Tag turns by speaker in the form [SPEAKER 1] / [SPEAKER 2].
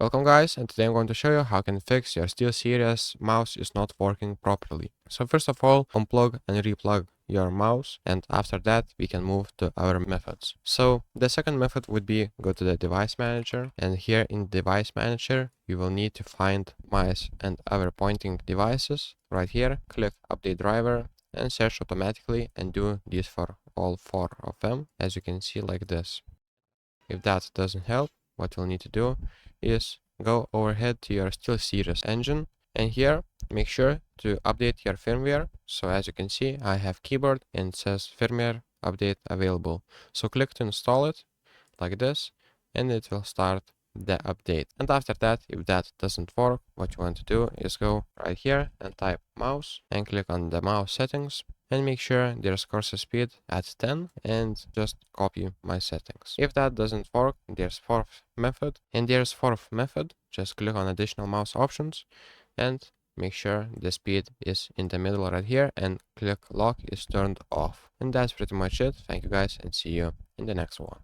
[SPEAKER 1] Welcome guys, and today I'm going to show you how you can fix your SteelSeries mouse is not working properly. So first of all, unplug and replug your mouse, and after that we can move to our methods. So the second method would be go to the device manager, and here in device manager you will need to find mice and other pointing devices. Right here, click update driver and search automatically, and do this for all 4 of them, as you can see like this. If that doesn't help, what you'll need to do is go overhead to your SteelSeries engine, and here make sure to update your firmware. So as you can see, I have keyboard and it says firmware update available. So click to install it like this, and it will start the update. And after that, if that doesn't work, what you want to do is go right here and type mouse and click on the mouse settings, and make sure there's cursor speed at 10, and just copy my settings. If that doesn't work, there's fourth method, just click on additional mouse options and make sure the speed is in the middle right here, and click lock is turned off. And that's pretty much it. Thank you guys, and see you in the next one.